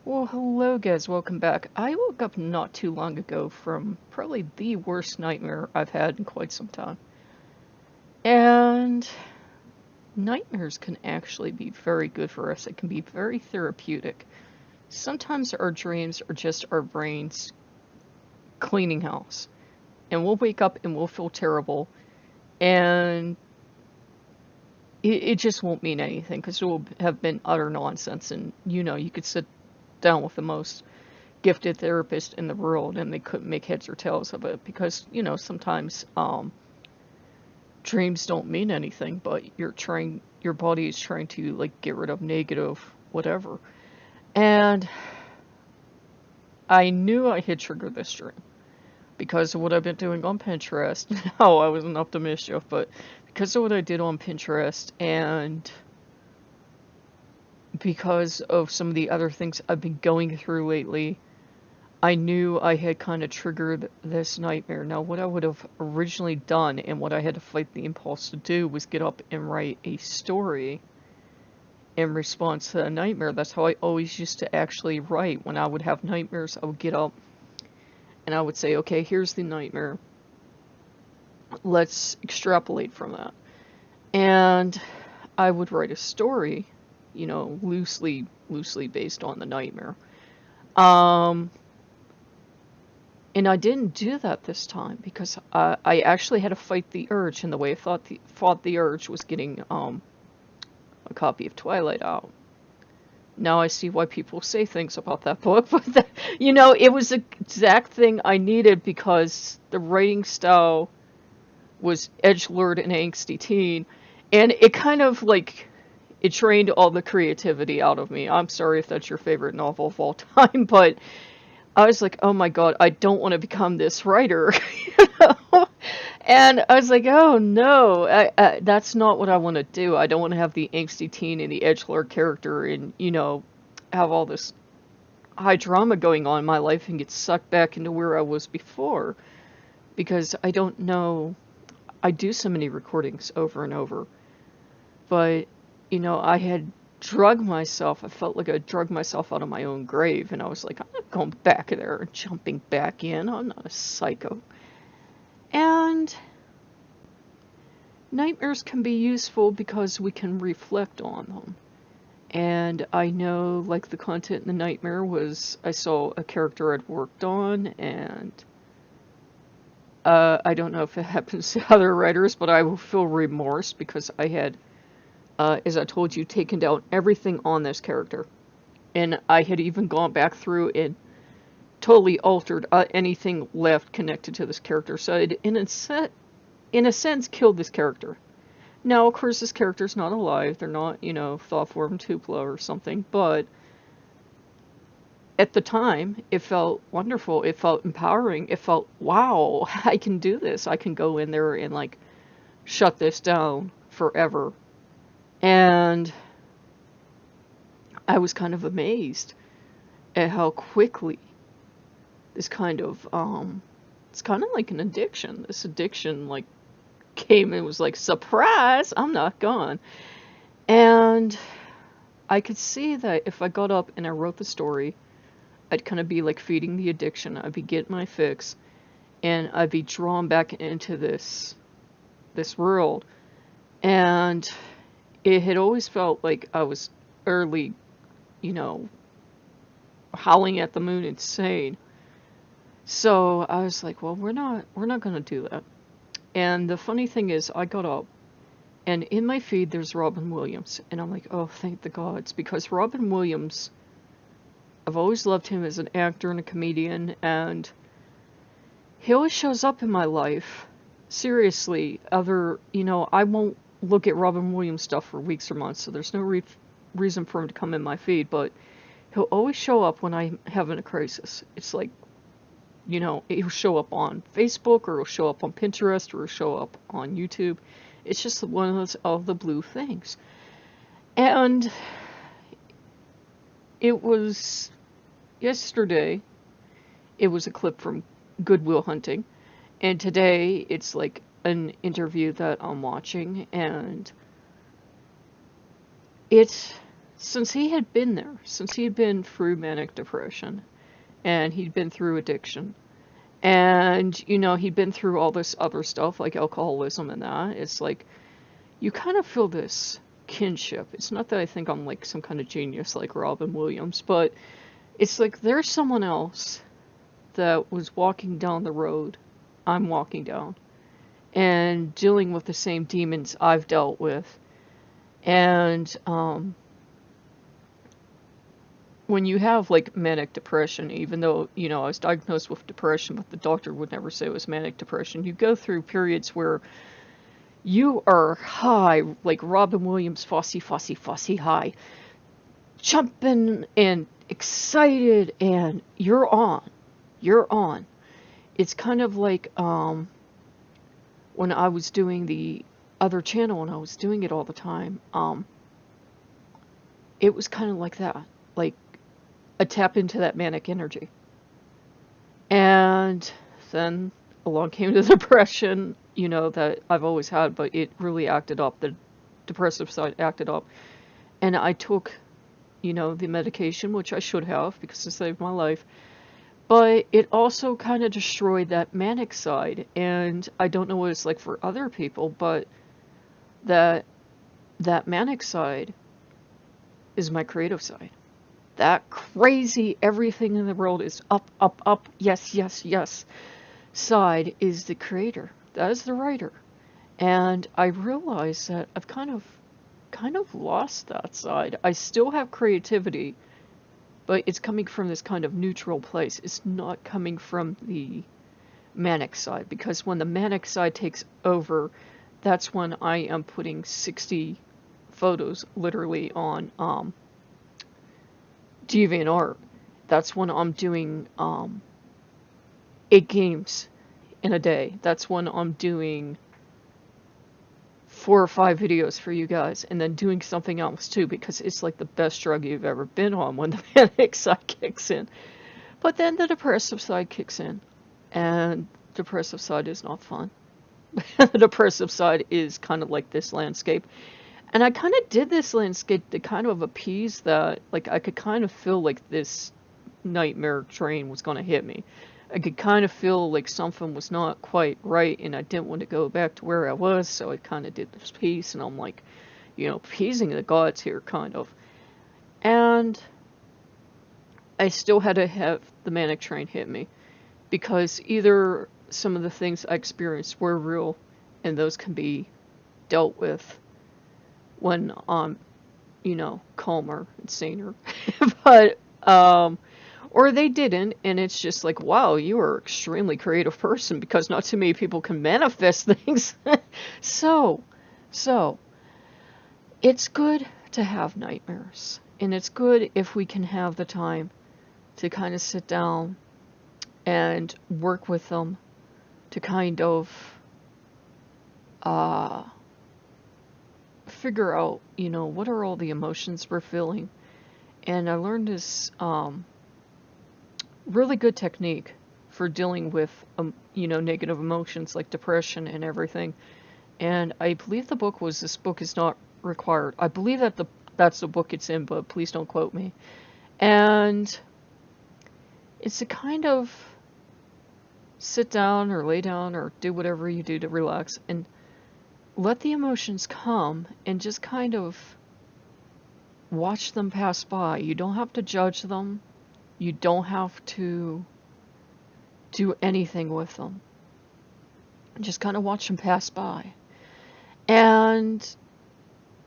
Well, hello guys, welcome back. I woke up not too long ago from probably the worst nightmare I've had in quite some time. And nightmares can actually be very good for us. It can be very therapeutic. Sometimes our dreams are just our brains cleaning house. And we'll wake up and we'll feel terrible. And it just won't mean anything because it will have been utter nonsense. And you could sit down with the most gifted therapist in the world and they couldn't make heads or tails of it because sometimes dreams don't mean anything, but your body is trying to like get rid of negative whatever. And I knew I had triggered this dream because of what I've been doing on Pinterest. No, I wasn't up to mischief, but because of what I did on Pinterest and because of some of the other things I've been going through lately, I knew I had kind of triggered this nightmare. Now, what I would have originally done and what I had to fight the impulse to do was get up and write a story in response to a nightmare. That's how I always used to actually write. When I would have nightmares, I would get up and I would say, okay, here's the nightmare. Let's extrapolate from that. And I would write a story, loosely based on the nightmare. And I didn't do that this time because I actually had to fight the urge, and the way I fought the urge was getting a copy of Twilight out. Now I see why people say things about that book, but it was the exact thing I needed because the writing style was edgelord and angsty teen, and it kind of like it drained all the creativity out of me. I'm sorry if that's your favorite novel of all time, but I was like, oh my god, I don't want to become this writer. And I was like, oh no, that's not what I want to do. I don't want to have the angsty teen and the edgelord character and, have all this high drama going on in my life and get sucked back into where I was before. Because I don't know, I do so many recordings over and over. But, I had drug myself. I felt like I drugged myself out of my own grave, and I was like, I'm not going back there and jumping back in. I'm not a psycho. And nightmares can be useful because we can reflect on them. And I know, like, the content in the nightmare was, I saw a character I'd worked on, and I don't know if it happens to other writers, but I will feel remorse because I had as I told you, taken down everything on this character. And I had even gone back through and totally altered anything left connected to this character. So it, in a sense, killed this character. Now, of course, this character's not alive. They're not, thought form Tupla or something. But at the time, it felt wonderful. It felt empowering. It felt, wow, I can do this. I can go in there and, like, shut this down forever. And I was kind of amazed at how quickly this kind of, it's kind of like an addiction. This addiction, like, came and was like, surprise, I'm not gone. And I could see that if I got up and I wrote the story, I'd kind of be like feeding the addiction. I'd be getting my fix, and I'd be drawn back into this world. And it had always felt like I was early, howling at the moon insane. So I was like, well, we're not going to do that. And the funny thing is, I got up, and in my feed there's Robin Williams, and I'm like, oh, thank the gods, because Robin Williams, I've always loved him as an actor and a comedian, and he always shows up in my life. Seriously, I won't look at Robin Williams stuff for weeks or months, so there's no reason for him to come in my feed, but he'll always show up when I'm having a crisis. It's like, he'll show up on Facebook, or he'll show up on Pinterest, or he'll show up on YouTube. It's just one of those of the blue things. And it was yesterday, it was a clip from Good Will Hunting, and today it's like an interview that I'm watching, and it's since he had been there, since he had been through manic depression, and he'd been through addiction, and, you know, he'd been through all this other stuff like alcoholism and that, it's like, you kind of feel this kinship. It's not that I think I'm like some kind of genius like Robin Williams, but it's like there's someone else that was walking down the road I'm walking down and dealing with the same demons I've dealt with. And when you have like manic depression, even though, you know, I was diagnosed with depression, but the doctor would never say it was manic depression, you go through periods where you are high, like Robin Williams, Fosse high, jumping and excited, and you're on. You're on. It's kind of like when I was doing the other channel and I was doing it all the time, it was kind of like that. Like a tap into that manic energy. And then along came the depression, you know, that I've always had, but it really acted up. The depressive side acted up. And I took, you know, the medication, which I should have because it saved my life. But it also kind of destroyed that manic side. And I don't know what it's like for other people, but that manic side is my creative side. That crazy everything in the world is up, up, up, yes, yes, yes side is the creator. That is the writer. And I realize that I've kind of lost that side. I still have creativity, but it's coming from this kind of neutral place. It's not coming from the manic side, because when the manic side takes over, that's when I am putting 60 photos literally on DeviantArt. That's when I'm doing 8 games in a day. That's when I'm doing 4 or 5 videos for you guys, and then doing something else too, because it's like the best drug you've ever been on when the manic side kicks in. But then the depressive side kicks in, and depressive side is not fun. The depressive side is kind of like this landscape. And I kind of did this landscape to kind of appease that, like, I could kind of feel like this nightmare train was going to hit me. I could kind of feel like something was not quite right, and I didn't want to go back to where I was, so I kind of did this piece, and I'm like, you know, appeasing the gods here, kind of. And I still had to have the manic train hit me, because either some of the things I experienced were real, and those can be dealt with when I'm, you know, calmer and saner. But, or they didn't, and it's just like, wow, you are an extremely creative person, because not too many people can manifest things. So, it's good to have nightmares, and it's good if we can have the time to kind of sit down and work with them to kind of, figure out, you know, what are all the emotions we're feeling. And I learned this really good technique for dealing with, you know, negative emotions like depression and everything. And I believe the book was, "This book is not required." I believe that that's the book it's in, but please don't quote me. And it's a kind of sit down or lay down or do whatever you do to relax and let the emotions come and just kind of watch them pass by. You don't have to judge them. You don't have to do anything with them. Just kind of watch them pass by. And,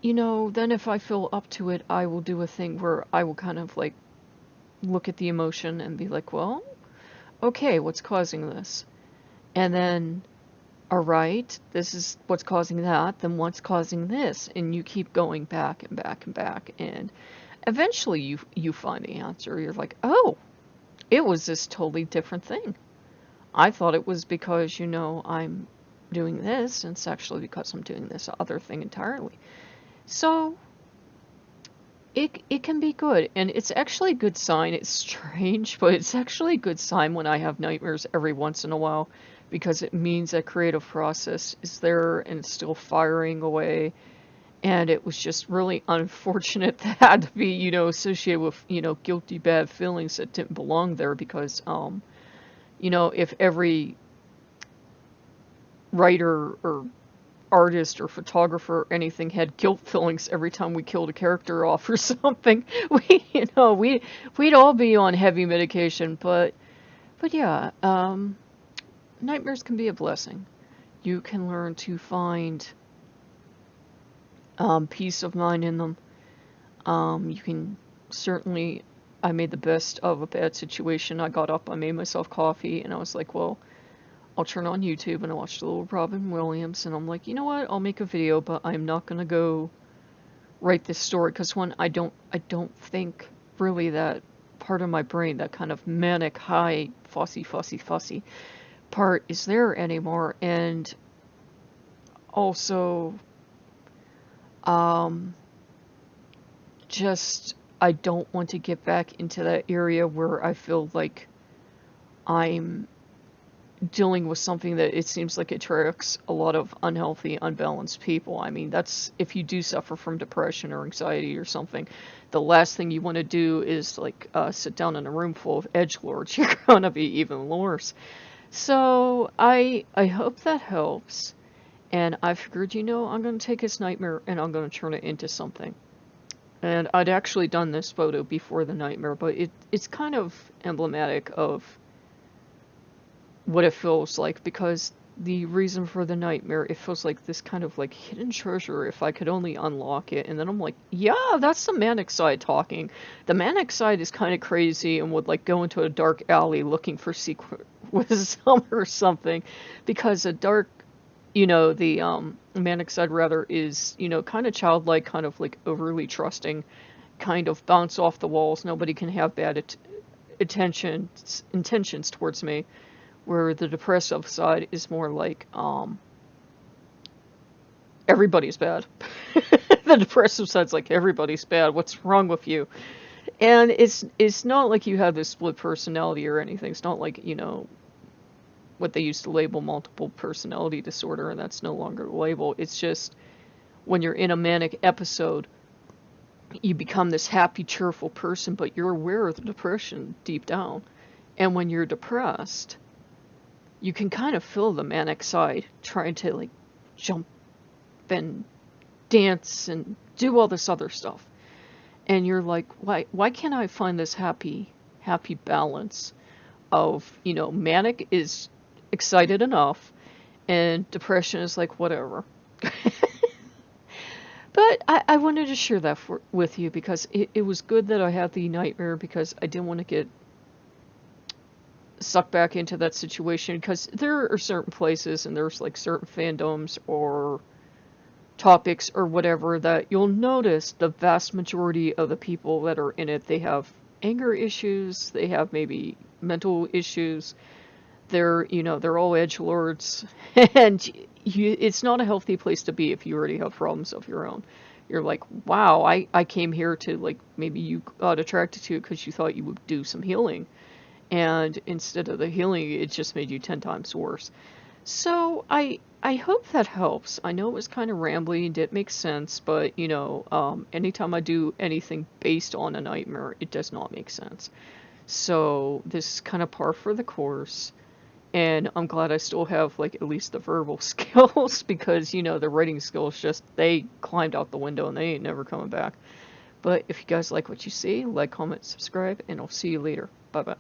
you know, then if I feel up to it, I will do a thing where I will kind of like look at the emotion and be like, well, okay, what's causing this? And then, all right, this is what's causing that, then what's causing this? And you keep going back and back and back, and eventually you find the answer. You're like, oh, it was this totally different thing. I thought it was because, you know, I'm doing this, and it's actually because I'm doing this other thing entirely. So it can be good, and it's actually a good sign. It's strange, but it's actually a good sign when I have nightmares every once in a while, because it means that creative process is there and it's still firing away. And it was just really unfortunate that had to be, associated with, guilty bad feelings that didn't belong there because, if every writer or artist or photographer or anything had guilt feelings every time we killed a character off or something, we'd all be on heavy medication. But yeah, nightmares can be a blessing. You can learn to find peace of mind in them. You can certainly, I made the best of a bad situation. I got up, I made myself coffee, and I was like, well, I'll turn on YouTube, and I watched a little Robin Williams, and I'm like, you know what, I'll make a video, but I'm not gonna go write this story, because I don't think really that part of my brain, that kind of manic, high, fussy part is there anymore. And also, just, I don't want to get back into that area where I feel like I'm dealing with something that it seems like attracts a lot of unhealthy, unbalanced people. I mean, that's, if you do suffer from depression or anxiety or something, the last thing you want to do is like sit down in a room full of edgelords. You're going to be even worse. So I hope that helps. And I figured, I'm going to take this nightmare and I'm going to turn it into something. And I'd actually done this photo before the nightmare, but it's kind of emblematic of what it feels like, because the reason for the nightmare, it feels like this kind of like hidden treasure if I could only unlock it. And then I'm like, yeah, that's the manic side talking. The manic side is kind of crazy and would like go into a dark alley looking for secret wisdom or something, because a dark, the manic side rather is, kind of childlike, kind of like overly trusting, kind of bounce off the walls. Nobody can have bad intentions towards me. Where the depressive side is more like, everybody's bad. The depressive side's like, everybody's bad. What's wrong with you? And it's not like you have this split personality or anything. It's not like, what they used to label multiple personality disorder, and that's no longer a label. It's just when you're in a manic episode, you become this happy, cheerful person, but you're aware of the depression deep down. And when you're depressed, you can kind of feel the manic side trying to like jump and dance and do all this other stuff. And you're like, why can't I find this happy balance of, manic is excited enough and depression is like whatever. But I wanted to share that with you because it was good that I had the nightmare, because I didn't want to get sucked back into that situation, because there are certain places and there's like certain fandoms or topics or whatever that you'll notice the vast majority of the people that are in it, they have anger issues, they have maybe mental issues, they're all edgelords, and it's not a healthy place to be if you already have problems of your own. You're like, wow, I came here to, like, maybe you got attracted to it because you thought you would do some healing. And instead of the healing, it just made you 10 times worse. So I hope that helps. I know it was kind of rambly and didn't make sense, but, anytime I do anything based on a nightmare, it does not make sense. So this is kind of par for the course. And I'm glad I still have, like, at least the verbal skills, because, the writing skills they climbed out the window and they ain't never coming back. But if you guys like what you see, like, comment, subscribe, and I'll see you later. Bye-bye.